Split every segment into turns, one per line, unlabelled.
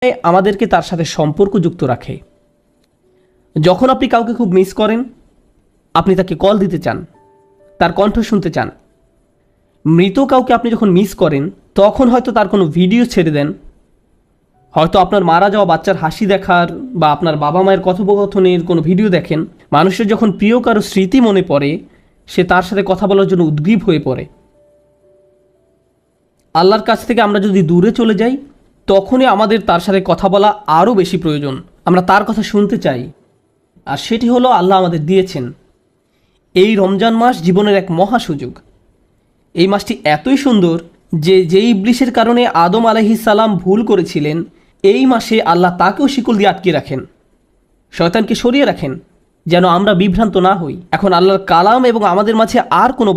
আমাদেরকে তার সাথে সম্পর্ক যুক্ত রাখে। যখন আপনি কাউকে খুব মিস করেন, আপনি তাকে কল দিতে চান, তার কণ্ঠ শুনতে চান। মৃত কাউকে আপনি যখন মিস করেন, তখন হয়তো তার কোনো ভিডিও ছেড়ে দেন, হয়তো আপনার মারা যাওয়া বাচ্চার হাসি দেখার বা আপনার বাবা মায়ের কথোপকথনের কোনো ভিডিও দেখেন। মানুষের যখন প্রিয় কারো স্মৃতি মনে পড়ে, সে তার সাথে কথা বলার জন্য উদ্গ্রীব হয়ে পড়ে। আল্লাহর কাছ থেকে আমরা যদি দূরে চলে যাই, তখনই আমাদের তার সাথে কথা বলা আরও বেশি প্রয়োজন। আমরা তার কথা শুনতে চাই, আর সেটি হলো আল্লাহ আমাদের দিয়েছেন। এই রমজান মাস জীবনের এক মহা সুযোগ। এই মাসটি এতই সুন্দর যে যেই ইবলিসের কারণে আদম আলাইহিস সালাম ভুল করেছিলেন, এই মাসে আল্লাহ তাকেও শিকল দিয়ে আটকে রাখেন, শয়তানকে সরিয়ে রাখেন, যেন আমরা বিভ্রান্ত না হই। এখন আল্লাহর কালাম এবং আমাদের মাঝে আর কোনো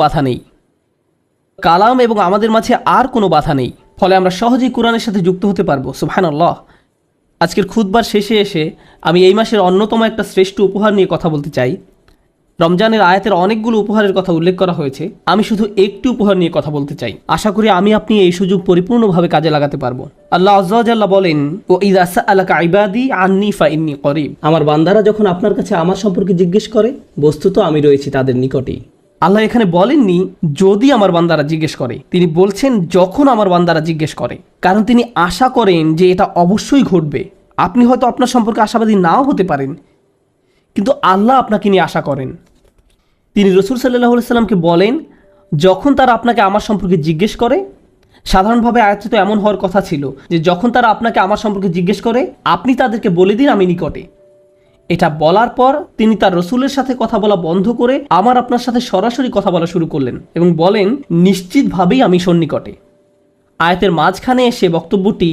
বাধা নেই, ফলে আমরা সহজেই কোরআনের সাথে যুক্ত হতে পারবো। সুবহানাল্লাহ। আজকের খুতবার শেষে এসে আমি এই মাসের অন্যতম একটা শ্রেষ্ঠ উপহার নিয়ে কথা বলতে চাই। রমজানের আয়াতের অনেকগুলো উপহারের কথা উল্লেখ করা হয়েছে, আমি শুধু একটি উপহার নিয়ে কথা বলতে চাই। আশা করি আপনি এই সুযোগ পরিপূর্ণভাবে কাজে লাগাতে পারবো। আল্লাহ আযজা ওয়া জাল্লা বলেন, ও ইযা সাআলাকা ইবাদি আন্নী ফাইন্নী করিব। আমার বান্দারা যখন আপনার কাছে আমার সম্পর্কে জিজ্ঞেস করে, বস্তুত আমি রয়েছি তাদের নিকটেই। আল্লাহ এখানে বলেননি যদি আমার বান্দারা জিজ্ঞেস করে, তিনি বলছেন যখন আমার বান্দারা জিজ্ঞেস করে, কারণ তিনি আশা করেন যে এটা অবশ্যই ঘটবে। আপনি হয়তো আপনার সম্পর্কে আশাবাদী নাও হতে পারেন, কিন্তু আল্লাহ আপনাকে নিয়ে আশা করেন। তিনি রাসূল সাল্লাল্লাহু আলাইহি সাল্লামকে বলেন, যখন তারা আপনাকে আমার সম্পর্কে জিজ্ঞেস করে, সাধারণভাবে আয়াতটি তো এমন হওয়ার কথা ছিল যে যখন তারা আপনাকে আমার সম্পর্কে জিজ্ঞেস করে, আপনি তাদেরকে বলে দিন আমি নিকটে। এটা বলার পর তিনি তার রসুলের সাথে কথা বলা বন্ধ করে আপনার সাথে সরাসরি কথা বলা শুরু করলেন এবং বলেন, নিশ্চিতভাবেই আমি সন্নিকটে। আয়াতের মাঝখানে এসে বক্তব্যটি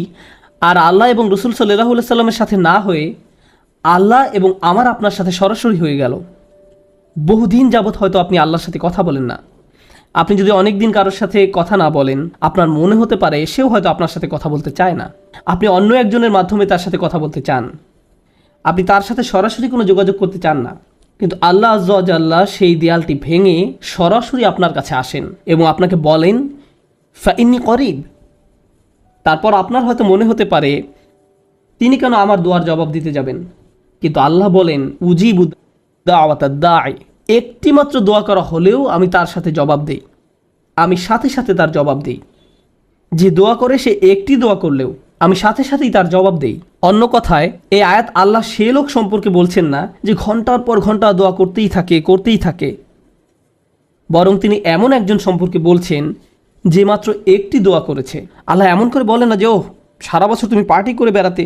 আর আল্লাহ এবং রসুল সাল্লাল্লাহু আলাইহি সাল্লামের সাথে না হয়ে আল্লাহ এবং আপনার সাথে সরাসরি হয়ে গেল। বহুদিন যাবৎ হয়তো আপনি আল্লাহর সাথে কথা বলেন না। আপনি যদি অনেক দিন কারোর সাথে কথা না বলেন, আপনার মনে হতে পারে সেও হয়তো আপনার সাথে কথা বলতে চায় না। আপনি অন্য একজনের মাধ্যমে তার সাথে কথা বলতে চান, আপনি তার সাথে সরাসরি কোনো যোগাযোগ করতে চান না। কিন্তু আল্লাহ আযজা ওয়া জাল্লা সেই দেয়ালটি ভেঙে সরাসরি আপনার কাছে আসেন এবং আপনাকে বলেন, ফাইন্নী করিব। তারপর আপনার হয়তো মনে হতে পারে তিনি কেন আমার দোয়ার জবাব দিতে যাবেন, কিন্তু আল্লাহ বলেন, উজিবু দাওয়াতাদ দাঈ। একটি মাত্র দোয়া করা হলেও আমি তার সাথে জবাব দেই, আমি সাথে সাথে তার জবাব দেই। যে দোয়া করে সে একটি দোয়া করলেও আমি সাথে সাথেই তার জবাব দেই। অন্য কথায় এই আয়াত আল্লাহ সে লোক সম্পর্কে বলছেন না যে ঘন্টার পর ঘন্টা দোয়া করতেই থাকে, বরং তিনি এমন একজন সম্পর্কে বলছেন যে মাত্র একটি দোয়া করেছে। আল্লাহ এমন করে বলেন না যে ও সারা বছর তুমি পার্টি করে বেড়াতে,